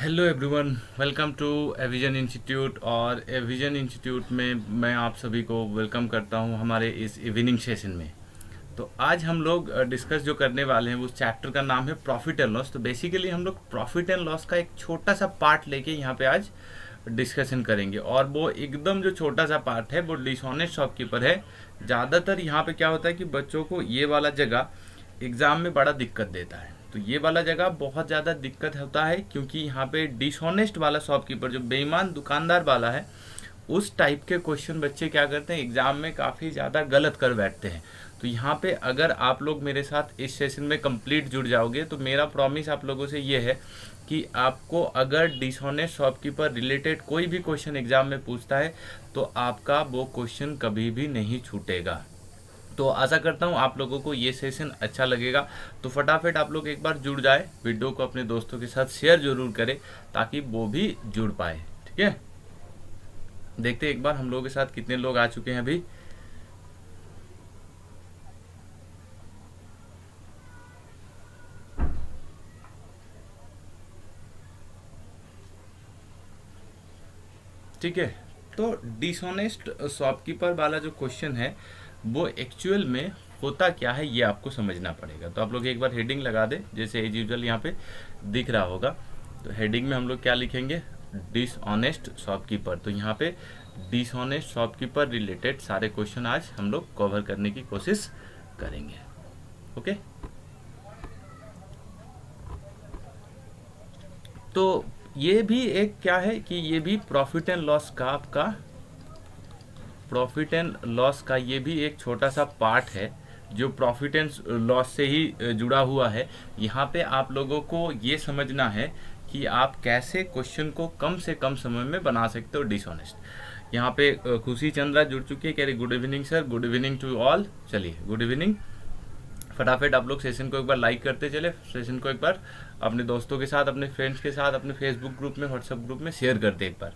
Hello everyone, welcome to एविजन institute. और एविजन इंस्टीट्यूट में मैं आप सभी को वेलकम करता हूं हमारे इस इवनिंग सेशन में। तो आज हम लोग डिस्कस जो करने वाले हैं उस चैप्टर का नाम है प्रॉफिट एंड लॉस। तो बेसिकली हम लोग प्रॉफिट एंड लॉस का एक छोटा सा पार्ट लेके यहाँ पे आज डिस्कशन करेंगे। और वो एकदम जो छोटा सा पार्ट है वो डिसऑनेस्ट शॉपकीपर है। ज़्यादातर यहाँ पे क्या होता है कि बच्चों को ये वाला जगह एग्ज़ाम में बड़ा दिक्कत देता है। तो ये वाला जगह बहुत ज़्यादा दिक्कत होता है क्योंकि यहाँ पे डिसऑनेस्ट वाला शॉपकीपर, जो बेईमान दुकानदार वाला है, उस टाइप के क्वेश्चन बच्चे क्या करते हैं एग्ज़ाम में काफ़ी ज़्यादा गलत कर बैठते हैं। तो यहाँ पे अगर आप लोग मेरे साथ इस सेशन में कंप्लीट जुड़ जाओगे तो मेरा प्रॉमिस आप लोगों से ये है कि आपको अगर डिसऑनेस्ट शॉपकीपर रिलेटेड कोई भी क्वेश्चन एग्ज़ाम में पूछता है तो आपका वो क्वेश्चन कभी भी नहीं छूटेगा। तो आशा करता हूँ आप लोगों को ये सेशन अच्छा लगेगा। तो फटाफट आप लोग एक बार जुड़ जाए, वीडियो को अपने दोस्तों के साथ शेयर जरूर करें ताकि वो भी जुड़ पाए। ठीक है, देखते हैं एक बार हम लोगों के साथ कितने लोग आ चुके हैं अभी। ठीक है, तो डिसऑनेस्ट शॉपकीपर वाला जो क्वेश्चन है वो एक्चुअल में होता क्या है ये आपको समझना पड़ेगा। तो आप लोग एक बार हेडिंग लगा दे, जैसे एज यूजुअल यहाँ पे दिख रहा होगा। तो हेडिंग में हम लोग क्या लिखेंगे, डिसऑनेस्ट शॉपकीपर। तो यहाँ पे डिसऑनेस्ट शॉपकीपर रिलेटेड सारे क्वेश्चन आज हम लोग कवर करने की कोशिश करेंगे। ओके, तो ये भी एक क्या है कि ये भी प्रॉफिट एंड लॉस का आपका प्रॉफिट एंड लॉस का ये भी एक छोटा सा पार्ट है जो प्रॉफिट एंड लॉस से ही जुड़ा हुआ है। यहाँ पे आप लोगों को ये समझना है कि आप कैसे क्वेश्चन को कम से कम समय में बना सकते हो डिसऑनेस्ट। यहाँ पे खुशी चंद्रा जुड़ चुकी है, कह रही good evening sir, good evening to all. चलिए गुड इवनिंग, फटाफट आप लोग सेशन को एक बार लाइक करते चले, सेशन को एक बार अपने दोस्तों के साथ, अपने फ्रेंड्स के साथ, अपने फेसबुक ग्रुप में, व्हाट्सएप ग्रुप में शेयर करते एक बार।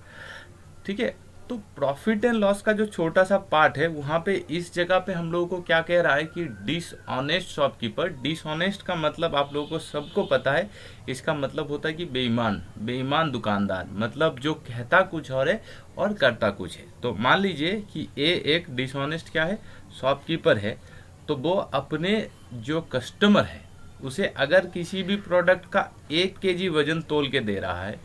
ठीक है, तो प्रॉफिट एंड लॉस का जो छोटा सा पार्ट है वहाँ पे इस जगह पे हम लोगों को क्या कह रहा है कि डिसऑनेस्ट शॉपकीपर। डिसऑनेस्ट का मतलब आप लोगों को सबको पता है, इसका मतलब होता है कि बेईमान, बेईमान दुकानदार, मतलब जो कहता कुछ और है और करता कुछ है। तो मान लीजिए कि ए एक डिसऑनेस्ट क्या है, शॉपकीपर है। तो वो अपने जो कस्टमर है उसे अगर किसी भी प्रोडक्ट का 1 केजी वजन तोल के दे रहा है,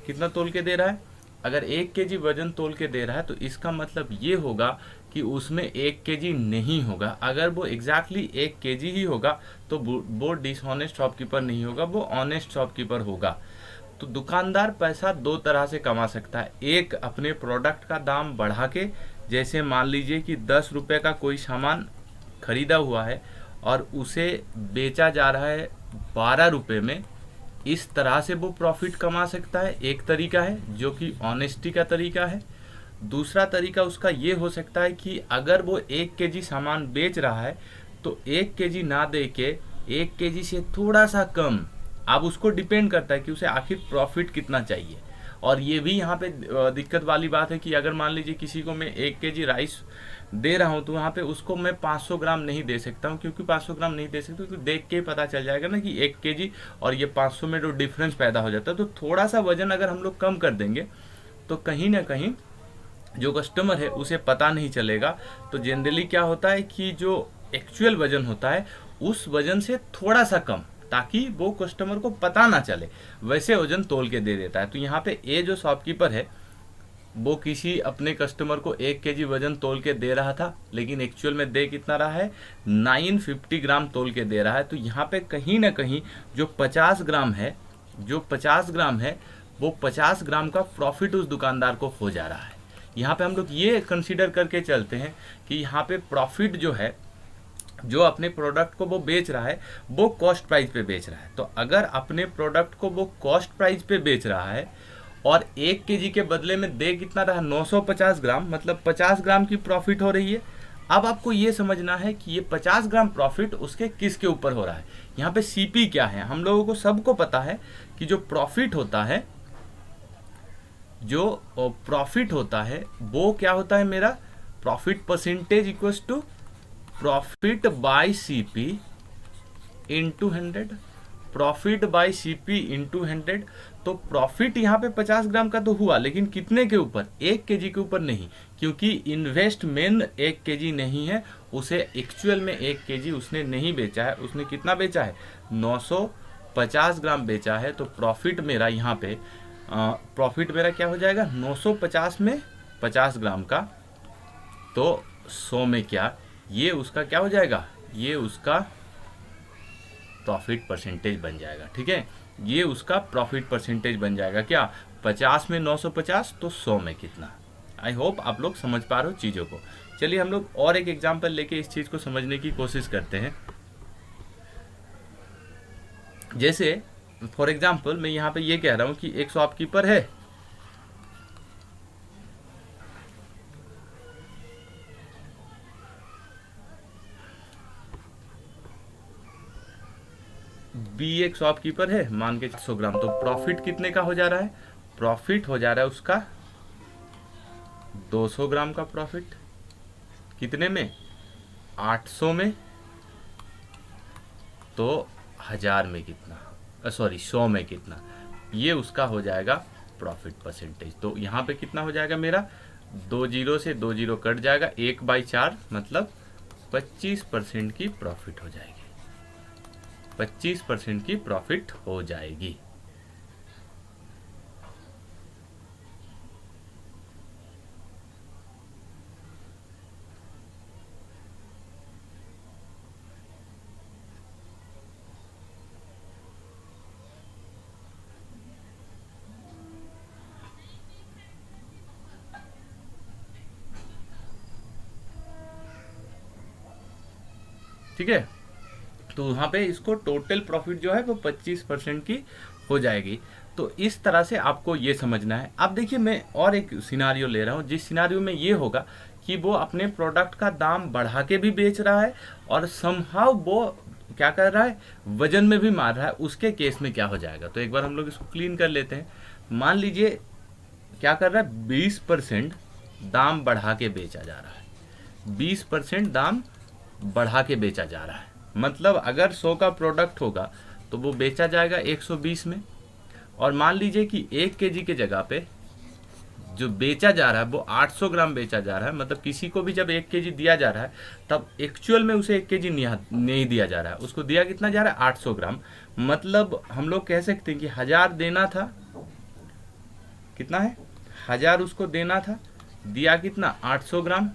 कितना तोल के दे रहा है, अगर 1 केजी वजन तोल के दे रहा है तो इसका मतलब ये होगा कि उसमें 1 केजी नहीं होगा। अगर वो एग्जैक्टली 1 केजी ही होगा तो वो डिसऑनेस्ट शॉपकीपर नहीं होगा, वो ऑनेस्ट शॉपकीपर होगा। तो दुकानदार पैसा दो तरह से कमा सकता है। एक, अपने प्रोडक्ट का दाम बढ़ा के, जैसे मान लीजिए कि 10 रुपये का कोई सामान खरीदा हुआ है और उसे बेचा जा रहा है 12 रुपये में, इस तरह से वो प्रॉफिट कमा सकता है। एक तरीका है जो कि ऑनेस्टी का तरीका है। दूसरा तरीका उसका ये हो सकता है कि अगर वो 1 केजी सामान बेच रहा है तो 1 केजी ना दे के 1 केजी से थोड़ा सा कम, अब उसको डिपेंड करता है कि उसे आखिर प्रॉफिट कितना चाहिए। और ये भी यहाँ पे दिक्कत वाली बात है कि अगर मान लीजिए किसी को मैं 1 केजी राइस दे रहा हूँ तो वहाँ पे उसको मैं 500 ग्राम नहीं दे सकता हूँ। क्योंकि 500 ग्राम नहीं दे सकता क्योंकि देख के पता चल जाएगा ना कि 1 केजी और ये 500 में जो डिफरेंस पैदा हो जाता है। तो थोड़ा सा वजन अगर हम लोग कम कर देंगे तो कहीं ना कहीं जो कस्टमर है उसे पता नहीं चलेगा। तो जनरली क्या होता है कि जो एक्चुअल वजन होता है उस वजन से थोड़ा सा कम, ताकि वो कस्टमर को पता ना चले, वैसे वजन तोल के दे देता है। तो यहाँ पे ये जो शॉपकीपर है वो किसी अपने कस्टमर को 1 केजी वजन तोल के दे रहा था, लेकिन एक्चुअल में दे कितना रहा है, 950 ग्राम तोल के दे रहा है। तो यहाँ पे कहीं ना कहीं जो 50 ग्राम है, जो 50 ग्राम है वो 50 ग्राम का प्रॉफिट उस दुकानदार को हो जा रहा है। यहाँ पे हम लोग ये कंसीडर करके चलते हैं कि यहाँ पे प्रॉफिट जो है, जो अपने प्रोडक्ट को वो बेच रहा है वो कॉस्ट प्राइस पे बेच रहा है। तो अगर अपने प्रोडक्ट को वो कॉस्ट प्राइस पे बेच रहा है और 1 केजी के बदले में दे कितना रहा, 950 ग्राम, मतलब 50 ग्राम की प्रॉफिट हो रही है। अब आपको ये समझना है कि ये 50 ग्राम प्रॉफिट उसके किसके ऊपर हो रहा है। यहाँ पे सीपी क्या है, हम लोगों को सबको पता है कि जो प्रॉफिट होता है, जो प्रॉफिट होता है वो क्या होता है, मेरा profit percentage equals to profit by CP into 100। Profit by CP into 100। तो प्रॉफिट यहाँ पे 50 ग्राम का तो हुआ, लेकिन कितने के ऊपर? 1 केजी के ऊपर नहीं, क्योंकि इन्वेस्टमेंट 1 केजी नहीं है, उसे एक्चुअल में 1 केजी उसने नहीं बेचा है। उसने कितना बेचा है? 950 ग्राम बेचा है। तो प्रॉफिट मेरा यहाँ पे प्रॉफिट मेरा क्या हो जाएगा? 950 में 50 ग्राम का, तो 100 में क्या, ये उसका क्या हो जाएगा? ये उसका प्रॉफिट परसेंटेज बन जाएगा। ठीक है, ये उसका प्रॉफिट परसेंटेज बन जाएगा। क्या? 50 में 950, तो 100 में कितना? आई होप आप लोग समझ पा रहे हो चीज़ों को। चलिए हम लोग और एक एग्जांपल लेके इस चीज़ को समझने की कोशिश करते हैं। जैसे फॉर एग्जांपल मैं यहाँ पे ये कह रहा हूँ कि एक शॉपकीपर है, बी एक शॉपकीपर है, मान के 100 ग्राम। तो प्रॉफिट कितने का हो जा रहा है? प्रॉफिट हो जा रहा है उसका 200 ग्राम का प्रॉफिट। कितने में? 800 में। तो 1000 में कितना? सॉरी 100 में कितना? ये उसका हो जाएगा प्रॉफिट परसेंटेज। तो यहाँ पे कितना हो जाएगा मेरा? 2 जीरो से 2 जीरो कट जाएगा, 1/4 मतलब 25% की प्रॉफिट हो जाएगी। 25% की प्रॉफिट हो जाएगी। ठीक है, तो वहाँ पे इसको टोटल प्रॉफिट जो है वो 25% की हो जाएगी। तो इस तरह से आपको ये समझना है। अब देखिए मैं और एक सिनारियो ले रहा हूँ, जिस सिनारियो में ये होगा कि वो अपने प्रोडक्ट का दाम बढ़ा के भी बेच रहा है और समहाउ वो क्या कर रहा है? वजन में भी मार रहा है। उसके केस में क्या हो जाएगा? तो एक बार हम लोग इसको क्लीन कर लेते हैं। मान लीजिए क्या कर रहा है? 20% दाम बढ़ा के बेचा जा रहा है। 20% दाम बढ़ा के बेचा जा रहा है, मतलब अगर 100 का प्रोडक्ट होगा तो वो बेचा जाएगा 120 में। और मान लीजिए कि 1 केजी के जगह पे जो बेचा जा रहा है वो 800 ग्राम बेचा जा रहा है। मतलब किसी को भी जब 1 केजी दिया जा रहा है तब एक्चुअल में उसे 1 केजी नहीं दिया जा रहा है, उसको दिया कितना जा रहा है? 800 ग्राम। मतलब हम लोग कह सकते हैं कि 1000 देना था। कितना है? 1000 उसको देना था, दिया कितना? 800 ग्राम।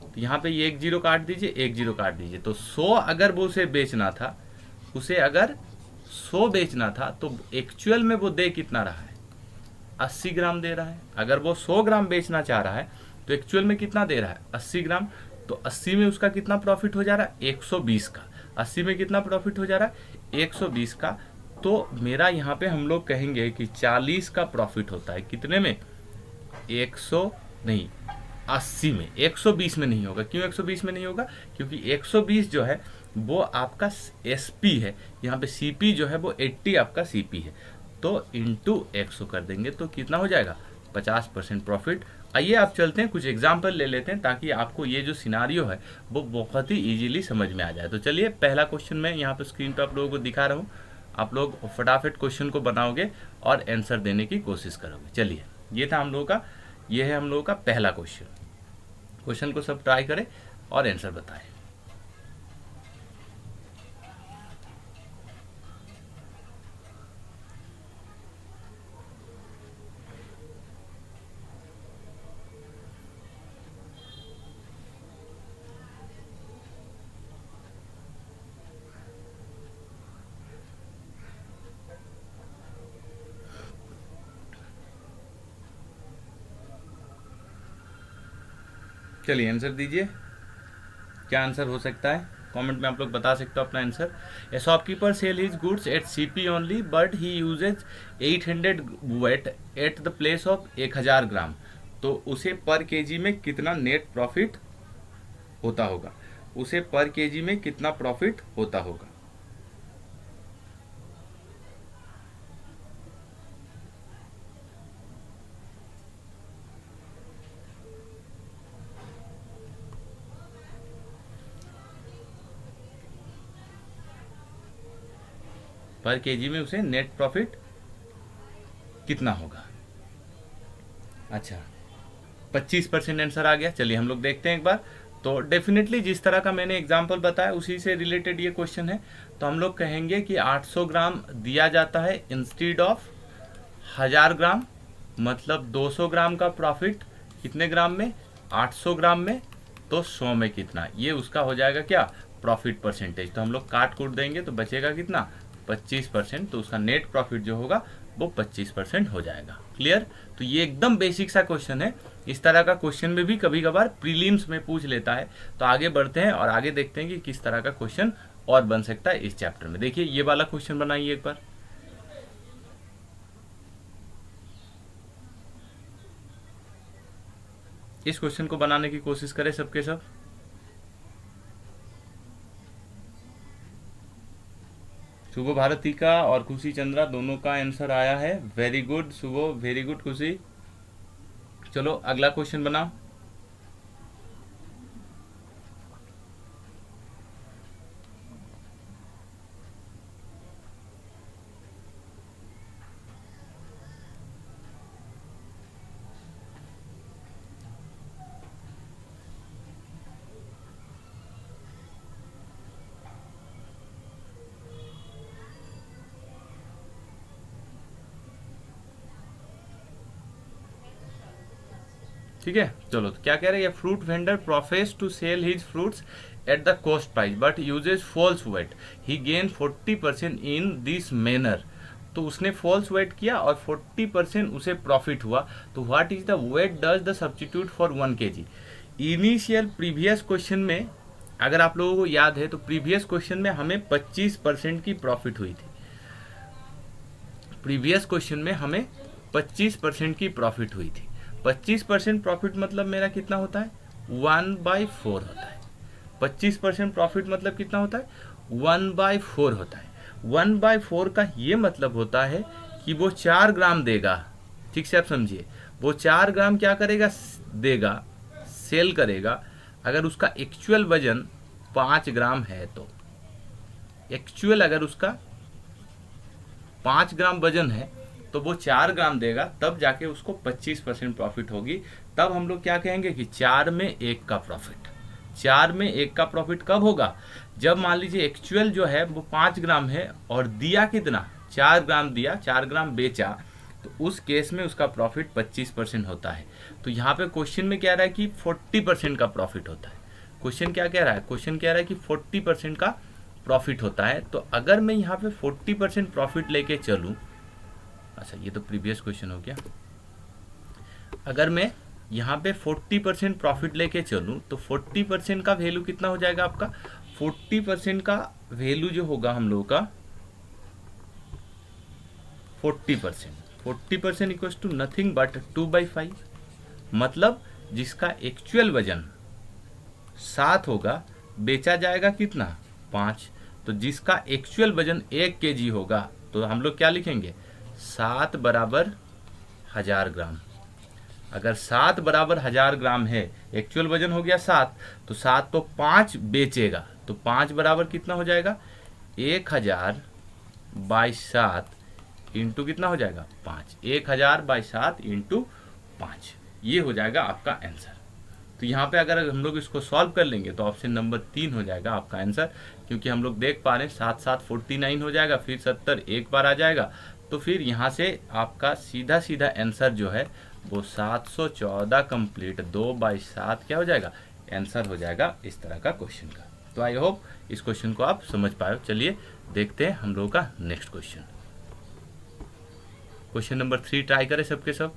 तो यहाँ पे ये 1 जीरो काट दीजिए, 1 जीरो काट दीजिए। तो 100 अगर वो उसे बेचना था, उसे अगर 100 बेचना था, तो एक्चुअल में वो दे कितना रहा है? 80 ग्राम दे रहा है। अगर वो 100 ग्राम बेचना चाह रहा है तो एक्चुअल में कितना दे रहा है? 80 ग्राम। तो 80 में उसका कितना प्रॉफिट हो जा रहा है? 120 का। 80 में कितना प्रॉफिट हो जा रहा है? 120 का। तो मेरा यहाँ पे हम लोग कहेंगे कि 40 का प्रॉफिट होता है। कितने में? 100 नहीं, 80 में। 120 में नहीं होगा। क्यों 120 में नहीं होगा? क्योंकि 120 जो है वो आपका एसपी है, यहाँ पे सीपी जो है वो 80 आपका सीपी है। तो इंटू 100 कर देंगे तो कितना हो जाएगा? 50% प्रॉफिट। आइए आप चलते हैं, कुछ एग्जाम्पल ले लेते हैं ताकि आपको ये जो सिनारियो है वो बहुत ही इजीली समझ में आ जाए। तो चलिए पहला क्वेश्चन मैं यहाँ पे स्क्रीन पे आप लोगों को दिखा रहा हूँ। आप लोग फटाफट क्वेश्चन को बनाओगे और आंसर देने की कोशिश करोगे। चलिए ये था हम लोगों का, ये है हम लोगों का पहला क्वेश्चन। क्वेश्चन को सब ट्राई करें और आंसर बताएं। चलिए आंसर दीजिए, क्या आंसर हो सकता है? कमेंट में आप लोग बता सकते हो अपना answer. A shopkeeper sell his goods at CP only but he uses 800 weight at the place of 1000 gram. तो उसे पर केजी में कितना नेट प्रॉफिट होता होगा? उसे पर केजी में कितना प्रॉफिट होता होगा? पर केजी में उसे नेट प्रॉफिट कितना होगा। अच्छा 25% आंसर आ गया। चलिए हम लोग देखते हैं एक बार। तो डेफिनेटली जिस तरह का मैंने एग्जांपल बताया उसी से रिलेटेड ये क्वेश्चन है। तो हम लोग कहेंगे कि 800 ग्राम दिया जाता है इंस्टीड ऑफ 1000 ग्राम, मतलब 200 ग्राम का प्रॉफिट कितने ग्राम में, 800 ग्राम में, तो 100 में कितना, ये उसका हो जाएगा क्या, प्रॉफिट परसेंटेज। तो हम लोग काट कूट देंगे तो बचेगा कितना, 25%। तो उसका नेट प्रॉफिट जो होगा वो 25% हो जाएगा। क्लियर। तो ये एकदम बेसिक सा क्वेश्चन है। इस तरह का क्वेश्चन में भी कभी कभार प्रीलिम्स में पूछ लेता है। तो आगे बढ़ते हैं और आगे देखते हैं कि किस तरह का क्वेश्चन और बन सकता है इस चैप्टर में। देखिए ये वाला क्वेश्चन बनाइए एक बार। इस क्वेश्चन को बनाने की कोशिश करें सबके सब। शुभ भारती का और खुशी चंद्रा दोनों का आंसर आया है। वेरी गुड शुभ, वेरी गुड खुशी। चलो अगला क्वेश्चन बनाओ। ठीक है चलो, तो क्या कह रहे हैं, fruit vendor profess to sell his fruits at the cost price but uses false weight, he gain 40% in this manner. तो उसने फॉल्स वेट किया और 40% उसे प्रॉफिट हुआ। तो what is the weight does the substitute for 1 kg। Initial previous question में अगर आप लोगों को याद है तो प्रीवियस क्वेश्चन में हमें 25% की प्रॉफिट हुई थी। प्रीवियस क्वेश्चन में हमें 25% की प्रॉफिट हुई थी। 25% प्रॉफिट मतलब मेरा कितना होता है, 1/4 होता है। 25% प्रॉफिट मतलब कितना होता है, 1/4 होता है। 1/4 का ये मतलब होता है कि वो 4 ग्राम देगा। ठीक से आप समझिए, वो 4 ग्राम क्या करेगा, देगा, सेल करेगा। अगर उसका एक्चुअल वजन 5 ग्राम है तो एक्चुअल अगर उसका 5 ग्राम वजन है तो वो 4 ग्राम देगा, तब जाके उसको 25% प्रॉफिट होगी। तब हम लोग क्या कहेंगे कि 4 में 1 का प्रॉफिट। 4 में 1 का प्रॉफिट कब होगा, जब मान लीजिए एक्चुअल जो है वो 5 ग्राम है और दिया कितना, 4 ग्राम दिया, 4 ग्राम बेचा, तो उस केस में उसका प्रॉफिट 25% होता है। तो यहाँ पे क्वेश्चन में क्या रहा है कि 40% का प्रॉफिट होता है। क्वेश्चन क्या कह रहा है, क्वेश्चन कह रहा है कि 40% का प्रॉफिट होता है। तो अगर मैं यहाँ पे 40% प्रॉफिट लेके चलूँ, अच्छा ये तो प्रीवियस क्वेश्चन हो गया। अगर मैं यहाँ पे 40% प्रॉफिट लेके चलूँ तो 40% का वैल्यू कितना हो जाएगा आपका, 40% का वैल्यू जो होगा हम लोगों का 40% इक्वल्स टू नथिंग बट 2/5। मतलब जिसका एक्चुअल वजन 7 होगा, बेचा जाएगा कितना, 5। तो जिसका एक्चुअल वजन 1 kg होगा तो हम लोग क्या लिखेंगे, 7 बराबर 1000 ग्राम। अगर 7 बराबर 1000 ग्राम है, एक्चुअल वजन हो गया 7, तो 7 तो 5 बेचेगा, तो 5 बराबर कितना हो जाएगा, 1000/7 इंटू कितना हो जाएगा, 5। 1000/7 इंटू 5, ये हो जाएगा आपका आंसर। तो यहाँ पे अगर हम लोग इसको सॉल्व कर लेंगे तो ऑप्शन नंबर 3 हो जाएगा आपका आंसर। क्योंकि हम लोग देख पा रहे हैं 7 7 49 हो जाएगा, फिर 70 एक बार आ जाएगा। तो फिर यहाँ से आपका सीधा सीधा आंसर जो है वो 714 कंप्लीट 2/7 क्या हो जाएगा, आंसर हो जाएगा इस तरह का क्वेश्चन का। तो आई होप इस क्वेश्चन को आप समझ पाए। चलिए देखते हैं हम लोगों का next question. Question number 3 try करें सबके सब।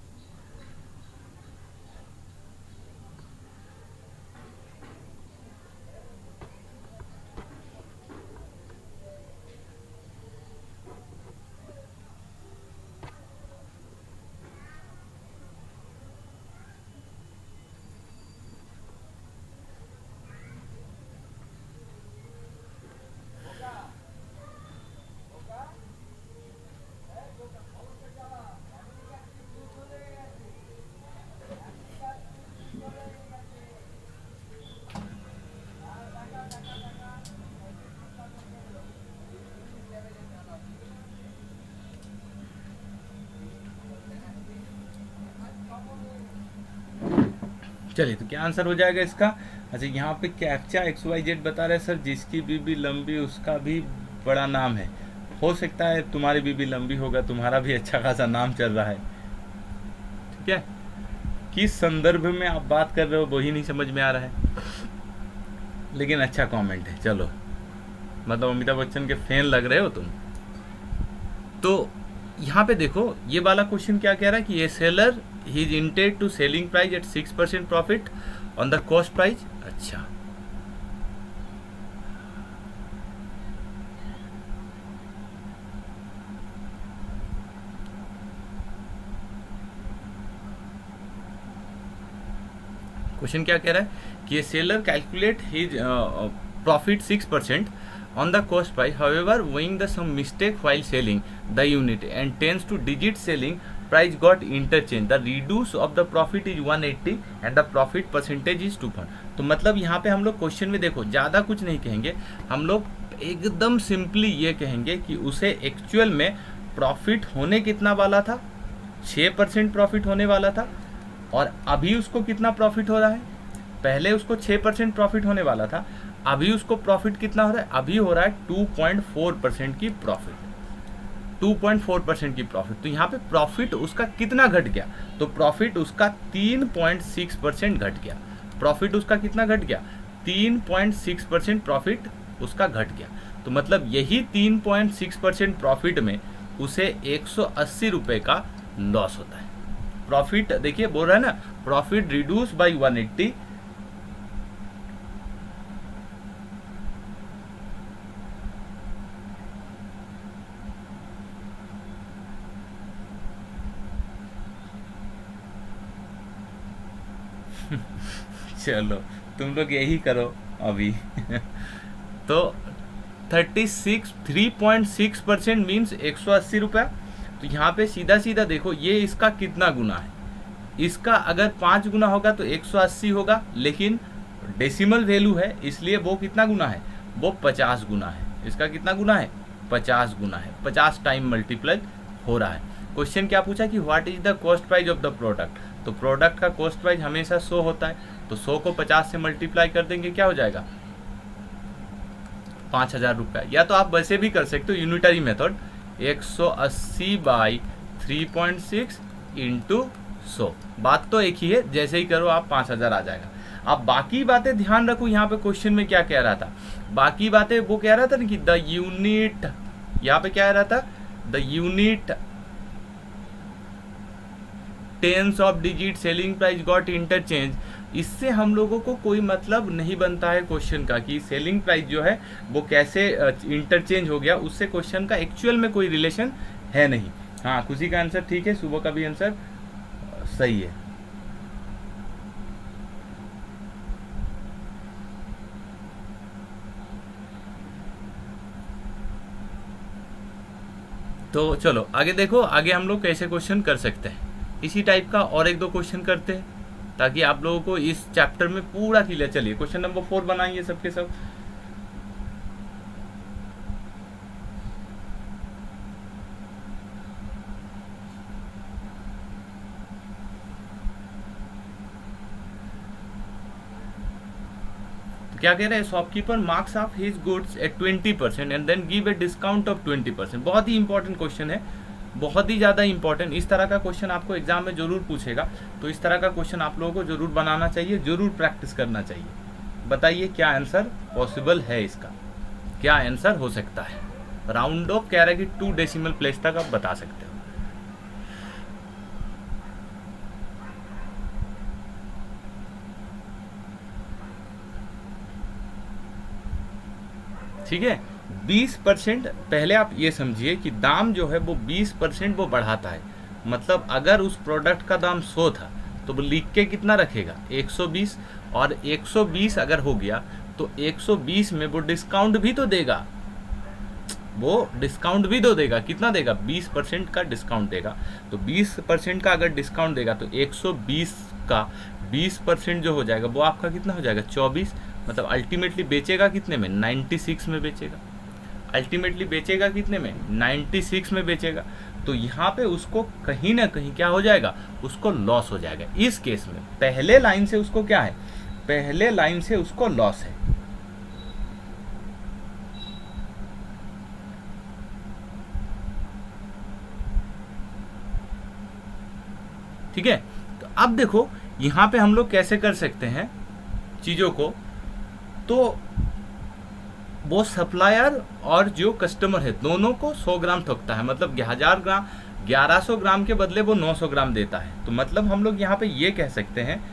चलिए, तो क्या आंसर हो जाएगा इसका? अच्छा, यहाँ पे कैप्चा XYZ बता रहे सर जिसकी बीबी लंबी उसका भी बड़ा नाम है। हो सकता है तुम्हारी बीबी लंबी होगा, तुम्हारा भी अच्छा खासा नाम चल रहा है। ठीक है, किस संदर्भ में आप बात कर रहे हो वही नहीं समझ में आ रहा है, लेकिन अच्छा कमेंट है। चलो, मतलब अमिताभ बच्चन के फैन लग रहे हो तुम। तो यहाँ पे देखो, ये वाला क्वेश्चन क्या कह रहा है कि a seller he is intend to selling price at 6% profit on the cost price. अच्छा, क्वेश्चन क्या कह रहा है कि a seller calculate his profit 6% on the cost price, however owing the some mistake while selling the unit and tends to digit selling price got interchange, the reduce of the profit is 180 and the profit percentage is 2%। तो मतलब यहाँ पे हम लोग question में देखो ज़्यादा कुछ नहीं कहेंगे, हम लोग एकदम सिंपली ये कहेंगे कि उसे एक्चुअल में प्रॉफिट होने कितना वाला था, 6% प्रॉफिट होने वाला था, और अभी उसको कितना प्रॉफिट हो रहा है। पहले उसको 6% प्रॉफिट होने वाला था, अभी उसको प्रॉफिट कितना हो रहा है, अभी हो रहा है 2.4% की प्रॉफिट, 2.4% की प्रॉफिट। तो यहाँ पे प्रॉफिट उसका कितना घट गया, तो प्रॉफिट उसका 3.6% घट गया। प्रॉफिट उसका कितना घट गया, 3.6% प्रॉफिट उसका घट गया। तो मतलब यही 3.6% प्रॉफिट में उसे 180 रुपये का लॉस होता है। प्रॉफिट देखिए बोल रहा है ना, प्रॉफिट रिड्यूस बाई 180, चलो तुम लोग यही करो अभी। तो 3.6% मीन्स 180 रुपया। तो यहाँ पे सीधा सीधा देखो, ये इसका कितना गुना है, इसका अगर 5 गुना होगा तो 180 होगा, लेकिन डेसिमल वैल्यू है इसलिए वो कितना गुना है, वो 50 गुना है। इसका कितना गुना है, 50 गुना है, 50 टाइम मल्टीप्लाई हो रहा है। क्वेश्चन क्या पूछा कि what is the cost price of the product. तो प्रोडक्ट का कॉस्ट प्राइस हमेशा 100 होता है, तो 100 को 50 से मल्टीप्लाई कर देंगे, क्या हो जाएगा, 5000 रुपया। या तो आप वैसे भी कर सकते हो, यूनिटरी मेथड, 180 बाई 3.6 इंटू 100। बात तो एक ही है, जैसे ही करो आप 5000 आ जाएगा। अब बाकी बातें ध्यान रखो, यहाँ पे क्वेश्चन में क्या कह रहा था, बाकी बातें वो कह रहा था ना कि द यूनिट, यहाँ पे क्या कह रहा था, the unit tens of digit selling price got interchange. इससे हम लोगों को कोई मतलब नहीं बनता है क्वेश्चन का कि सेलिंग प्राइस जो है वो कैसे इंटरचेंज हो गया, उससे क्वेश्चन का एक्चुअल में कोई रिलेशन है नहीं। हाँ, खुशी का आंसर ठीक है, सुबह का भी आंसर सही है। तो चलो आगे देखो, आगे हम लोग कैसे क्वेश्चन कर सकते हैं। इसी टाइप का और एक दो क्वेश्चन करते हैं ताकि आप लोगों को इस चैप्टर में पूरा क्लियर। चलिए क्वेश्चन नंबर 4 बनाइए सबके सब। क्या कह रहे हैं, shopkeeper marks off his goods at 20% and then give a discount of 20%। बहुत ही इंपॉर्टेंट क्वेश्चन है, बहुत ही ज़्यादा इंपॉर्टेंट। इस तरह का क्वेश्चन आपको एग्जाम में जरूर पूछेगा, तो इस तरह का क्वेश्चन आप लोगों को जरूर बनाना चाहिए, जरूर प्रैक्टिस करना चाहिए। बताइए क्या आंसर पॉसिबल है इसका, क्या आंसर हो सकता है। राउंड ऑफ कह रहा है कि 2 डेसिमल प्लेस तक आप बता सकते हो। ठीक है, 20% पहले आप ये समझिए कि दाम जो है वो 20% वो बढ़ाता है। मतलब अगर उस प्रोडक्ट का दाम 100 था तो वो लिख के कितना रखेगा, 120, और 120 अगर हो गया तो 120 में वो डिस्काउंट भी तो देगा, वो डिस्काउंट भी तो देगा। कितना देगा, 20% का डिस्काउंट देगा। तो 20% का अगर डिस्काउंट देगा तो 120 का 20% जो हो जाएगा वो आपका कितना हो जाएगा, 24। मतलब अल्टीमेटली बेचेगा कितने में, 96 में बेचेगा। अल्टीमेटली बेचेगा कितने में, 96 में बेचेगा। तो यहाँ पे उसको कहीं ना कहीं क्या हो जाएगा, उसको लॉस हो जाएगा। इस केस में पहले लाइन से उसको क्या है, पहले लाइन से उसको लॉस है। ठीक है, तो अब देखो यहां पे हम लोग कैसे कर सकते हैं चीजों को, तो वो सप्लायर और जो कस्टमर है दोनों को 100 ग्राम ठोकता है, मतलब 1000 ग्राम 1100 ग्राम के बदले वो 900 ग्राम देता है। तो मतलब हम लोग यहाँ पे ये कह सकते हैं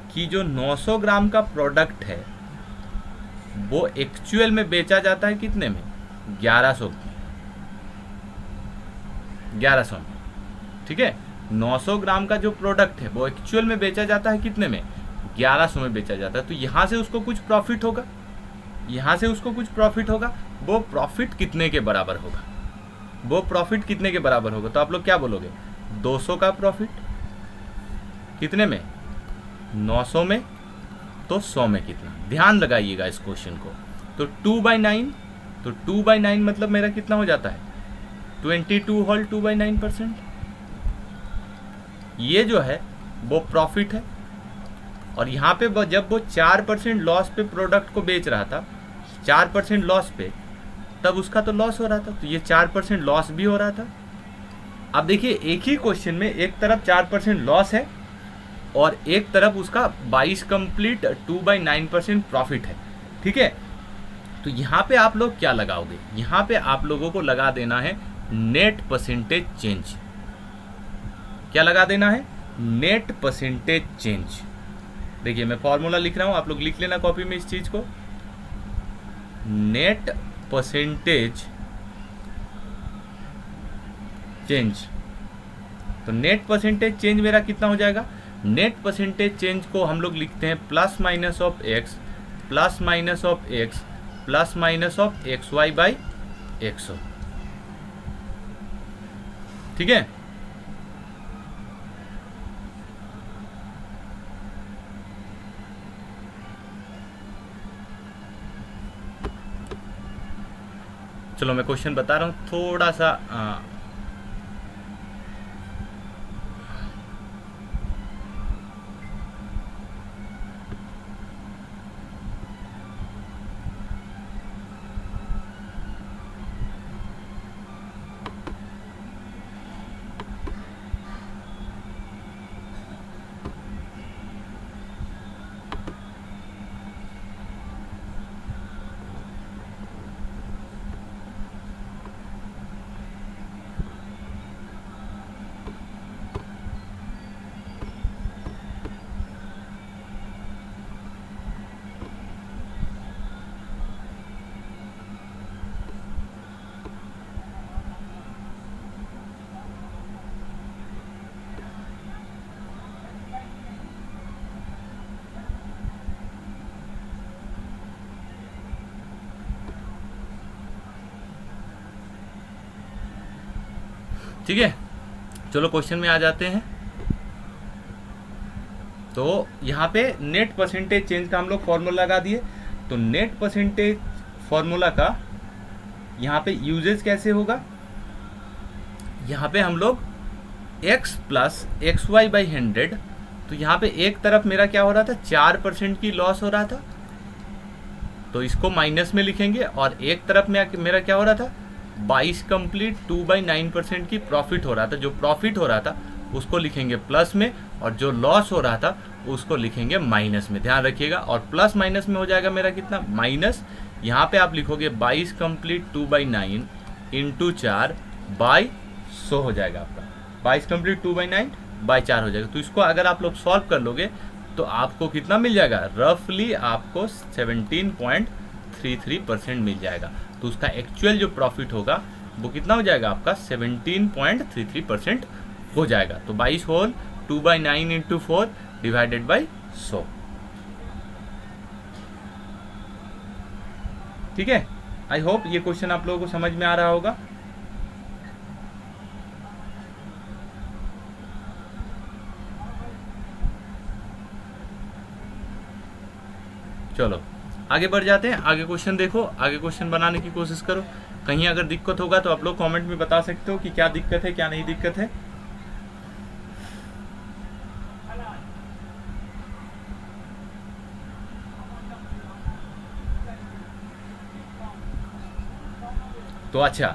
कि जो 900 ग्राम का प्रोडक्ट है वो एक्चुअल में बेचा जाता है कितने में, 1100 में। ठीक है, 900 ग्राम का जो प्रोडक्ट है वो एक्चुअल में बेचा जाता है कितने में, 1100 में बेचा जाता है। तो यहाँ से उसको कुछ प्रॉफिट होगा, यहाँ से उसको कुछ प्रॉफिट होगा। वो प्रॉफिट कितने के बराबर होगा, वो प्रॉफिट कितने के बराबर होगा, तो आप लोग क्या बोलोगे, 200 का प्रॉफिट कितने में, 900 में, तो 100 में कितना। ध्यान लगाइएगा इस क्वेश्चन को। तो 2/9, तो 2/9 मतलब मेरा कितना हो जाता है, 22 होल 2/9%। ये जो है वो प्रॉफिट है। और यहाँ पे जब वो 4% लॉस पे प्रोडक्ट को बेच रहा था, 4% लॉस पे, तब उसका तो लॉस हो रहा था, तो ये 4% लॉस भी हो रहा था। अब देखिए एक ही क्वेश्चन में एक तरफ 4% लॉस है और एक तरफ उसका 22 कंप्लीट 2/9% प्रॉफिट है। ठीक है, तो यहाँ पे आप लोग क्या लगाओगे, यहाँ पे आप लोगों को लगा देना है नेट परसेंटेज चेंज। क्या लगा देना है, नेट परसेंटेज चेंज। देखिए मैं फॉर्मूला लिख रहा हूं, आप लोग लिख लेना कॉपी में इस चीज को, नेट परसेंटेज चेंज। तो नेट परसेंटेज चेंज मेरा कितना हो जाएगा, नेट परसेंटेज चेंज को हम लोग लिखते हैं plus minus of x plus minus of x plus minus of x y by 100। ठीक है, चलो मैं क्वेश्चन बता रहा हूं थोड़ा सा ठीक है, चलो क्वेश्चन में आ जाते हैं। तो यहाँ पे नेट परसेंटेज चेंज का हम लोग फॉर्मूला लगा दिए। तो नेट परसेंटेज फॉर्मूला का यहाँ पे यूजेज कैसे होगा, यहाँ पे हम लोग x plus x y by 100, तो यहाँ पे एक तरफ मेरा क्या हो रहा था, 4% की लॉस हो रहा था, तो इसको माइनस में लिखेंगे। और एक तरफ में मेरा क्या हो रहा था, 22 कंप्लीट 2/9% की प्रॉफिट हो रहा था। जो प्रॉफिट हो रहा था उसको लिखेंगे प्लस में, और जो लॉस हो रहा था उसको लिखेंगे माइनस में। ध्यान रखिएगा, और प्लस माइनस में हो जाएगा मेरा कितना, माइनस। यहाँ पे आप लिखोगे 22 कंप्लीट 2/9 इंटू 4 बाई 100 हो जाएगा आपका, 22 कंप्लीट 2/9 बाई 4 हो जाएगा। तो इसको अगर आप लोग सॉल्व कर लोगे तो आपको कितना मिल जाएगा, रफली आपको 17.33% मिल जाएगा। तो उसका एक्चुअल जो प्रॉफिट होगा वो कितना हो जाएगा आपका, 17.33% हो जाएगा। तो 22 होल 2/9 इंटू 4 डिवाइडेड बाई 100। ठीक है, आई होप ये क्वेश्चन आप लोगों को समझ में आ रहा होगा। चलो आगे बढ़ जाते हैं, आगे क्वेश्चन देखो, आगे क्वेश्चन बनाने की कोशिश करो। कहीं अगर दिक्कत होगा तो आप लोग कमेंट में बता सकते हो कि क्या दिक्कत है क्या नहीं दिक्कत है। तो अच्छा,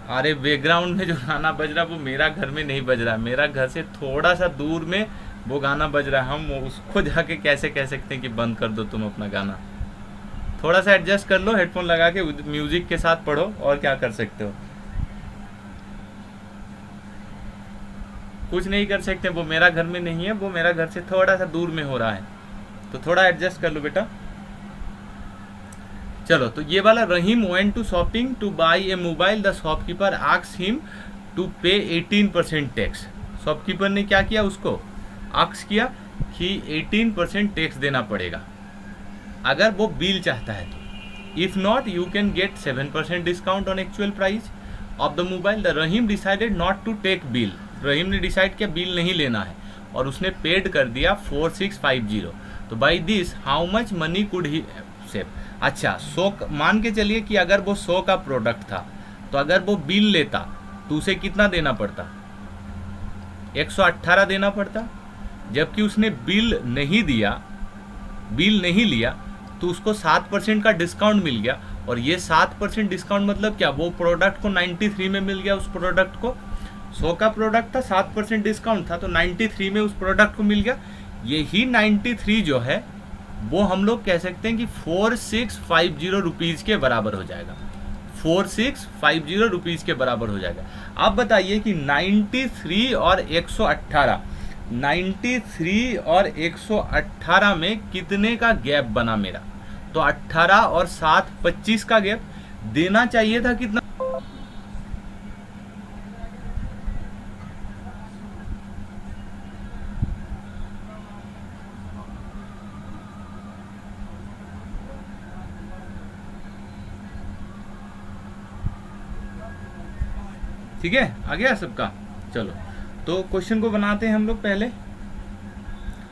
अरे बैकग्राउंड में जो गाना बज रहा है वो मेरा घर में नहीं बज रहा है, मेरा घर से थोड़ा सा दूर में वो गाना बज रहा है। हम उसको जाके कैसे कह सकते हैं कि बंद कर दो तुम अपना गाना? थोड़ा सा एडजस्ट कर लो, हेडफोन लगा के म्यूजिक के साथ पढ़ो, और क्या कर सकते हो? कुछ नहीं कर सकते, वो मेरा घर में नहीं है, वो मेरा घर से थोड़ा सा दूर में हो रहा है, तो थोड़ा एडजस्ट कर लो बेटा। चलो, तो ये वाला Rahim went to shopping to buy a mobile, the shopkeeper asked him to pay 18% tax. Shopkeeper ने क्या किया? उसको आस्क किया कि 18% टैक्स देना पड़ेगा अगर वो बिल चाहता है तो। If not you can get 7% discount on actual price of the mobile. The Rahim decided not to take bill. Rahim ने डिसाइड किया बिल नहीं लेना है और उसने पेड कर दिया 4650। तो by this how much money could he save? अच्छा, 100 मान के चलिए कि अगर वो 100 का प्रोडक्ट था, तो अगर वो बिल लेता तो उसे कितना देना पड़ता? 118 देना पड़ता। जबकि उसने बिल नहीं लिया तो उसको 7% का डिस्काउंट मिल गया। और ये 7% डिस्काउंट मतलब क्या? वो प्रोडक्ट को 93 में मिल गया। उस प्रोडक्ट को 100 का प्रोडक्ट था, 7% डिस्काउंट था, तो 93 में उस प्रोडक्ट को मिल गया। यही 93 जो है वो हम लोग कह सकते हैं कि 4650 रुपीज़ के बराबर हो जाएगा। 4650 रुपीज़ के बराबर हो जाएगा। अब बताइए कि 93 और 118, 93 और 118 में कितने का गैप बना मेरा? तो 18 और 7 25 का गैप देना चाहिए था। कितना? ठीक है, आ गया सबका? चलो, तो क्वेश्चन को बनाते हैं हम लोग पहले।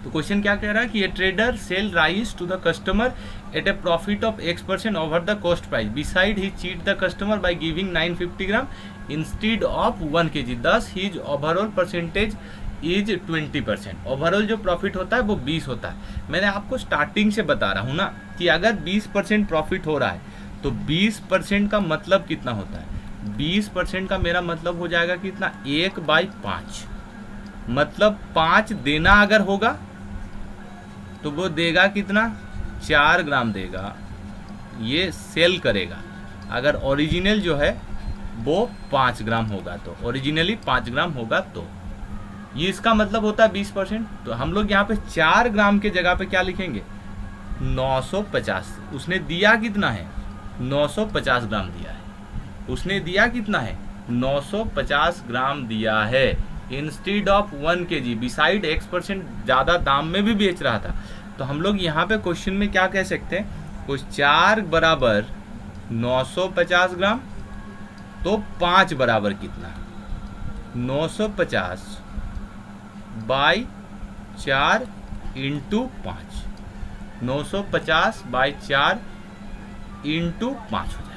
तो क्वेश्चन क्या कह रहा है कि ये trader sell rice to the customer at a profit of X% over the cost price. Beside he cheat the customer by giving 950 gram instead of 1 kg। Thus his overall percentage is 20%। Overall जो profit होता है वो 20 होता है। मैंने आपको starting से बता रहा हूँ ना कि अगर 20% प्रॉफिट हो रहा है तो 20% का मतलब कितना होता है? 20% का मेरा मतलब हो जाएगा कितना? 1/5। मतलब 5 देना अगर होगा तो वो देगा कितना? 4 ग्राम देगा। ये सेल करेगा। अगर ओरिजिनल जो है वो 5 ग्राम होगा, तो ओरिजिनली 5 ग्राम होगा, तो ये इसका मतलब होता है 20%। तो हम लोग यहाँ पे 4 ग्राम के जगह पे क्या लिखेंगे? 950। उसने दिया कितना है? 950 ग्राम दिया है। उसने दिया कितना है? 950 ग्राम दिया है instead of 1 kg। Beside X% ज़्यादा दाम में भी बेच रहा था। तो हम लोग यहाँ पे क्वेश्चन में क्या कह सकते हैं? कुछ 4 बराबर 950 ग्राम, तो 5 बराबर कितना? 950 बाई 4 इंटू 5। 950 बाई 4 इंटू 5 हो जाएगा।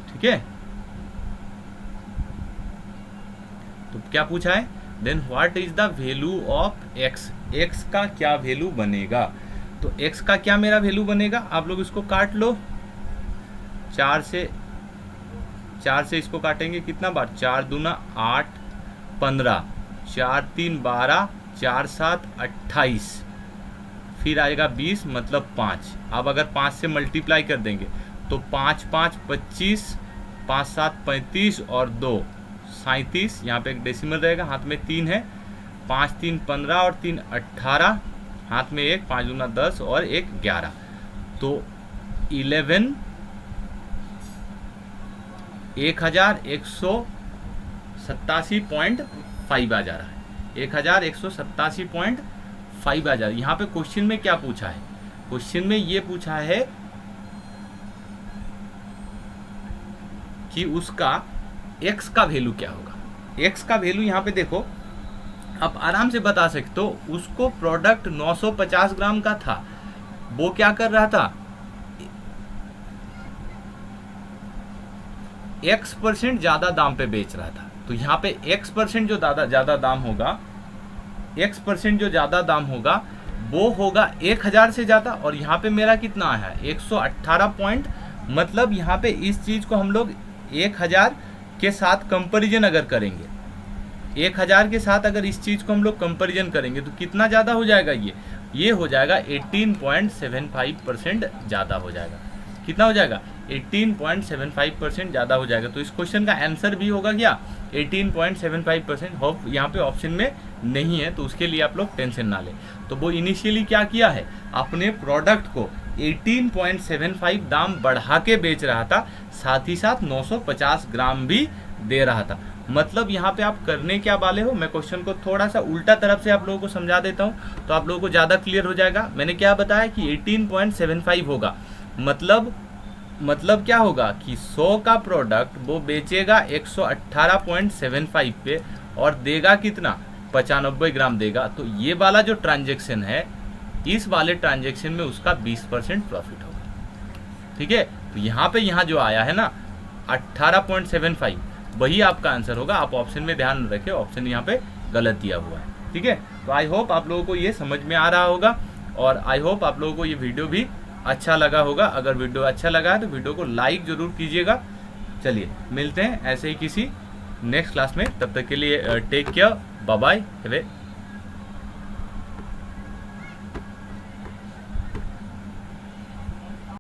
ठीक है, तो क्या पूछा है? Then what is the value of x? x का क्या वैल्यू बनेगा? तो x का क्या मेरा वैल्यू बनेगा? आप लोग इसको काट लो। 4 से इसको काटेंगे कितना बार? 4 दूना 8 15, 4 3 12, 4 7 28, फिर आएगा 20 मतलब 5। अब अगर 5 से मल्टीप्लाई कर देंगे तो 5 5 25, 5 7 35 और 2 37। यहाँ पे एक डेसिमल रहेगा, हाथ में 3 है। 5 3 15 और 3 18, हाथ में 1, 5 दूना 10 और 1 11, तो 1187.5 आ जा रहा है। 1187.5 आ जा रहा है। यहाँ पे क्वेश्चन में क्या पूछा है? क्वेश्चन में ये पूछा है कि उसका एक्स का वैल्यू क्या होगा। एक्स का वैल्यू यहाँ पे देखो आप आराम से बता सकते हो। उसको प्रोडक्ट 950 ग्राम का था, वो क्या कर रहा था, x% ज्यादा दाम पे बेच रहा था। तो यहाँ पे x% जो ज्यादा दाम होगा, x% जो ज्यादा दाम होगा वो होगा 1000 से ज्यादा, और यहाँ पे मेरा कितना आया है 118 पॉइंट। मतलब यहाँ पे इस चीज को हम लोग 1000 के साथ कंपैरिजन अगर करेंगे, 1000 के साथ अगर इस चीज को हम लोग कंपैरिजन करेंगे तो कितना ज्यादा हो जाएगा, ये हो जाएगा 18.75% ज्यादा हो जाएगा। कितना हो जाएगा 18.75% ज़्यादा हो जाएगा। तो इस क्वेश्चन का आंसर भी होगा क्या 18.75%। होप यहाँ पे ऑप्शन में नहीं है, तो उसके लिए आप लोग टेंशन ना लें। तो वो इनिशियली क्या किया है, अपने प्रोडक्ट को 18.75 दाम बढ़ा के बेच रहा था, साथ ही साथ 950 ग्राम भी दे रहा था। मतलब यहाँ पे आप करने क्या वाले हो, मैं क्वेश्चन को थोड़ा सा उल्टा तरफ से आप लोगों को समझा देता हूँ तो आप लोगों को ज़्यादा क्लियर हो जाएगा। मैंने क्या बताया कि 18.75 होगा, मतलब क्या होगा कि 100 का प्रोडक्ट वो बेचेगा 118.75 पे और देगा कितना 95 ग्राम देगा। तो ये वाला जो ट्रांजेक्शन है, इस वाले ट्रांजेक्शन में उसका 20% प्रॉफिट होगा। ठीक है, तो यहाँ जो आया है ना 18.75 वही आपका आंसर होगा। आप ऑप्शन में ध्यान रखें, ऑप्शन यहाँ पे गलत दिया हुआ है। ठीक है, तो आई होप आप लोगों को ये समझ में आ रहा होगा, और आई होप आप लोगों को ये वीडियो भी अच्छा लगा होगा। अगर वीडियो अच्छा लगा है तो वीडियो को लाइक जरूर कीजिएगा। चलिए मिलते हैं ऐसे ही किसी नेक्स्ट क्लास में, तब तक के लिए take care, bye bye, have A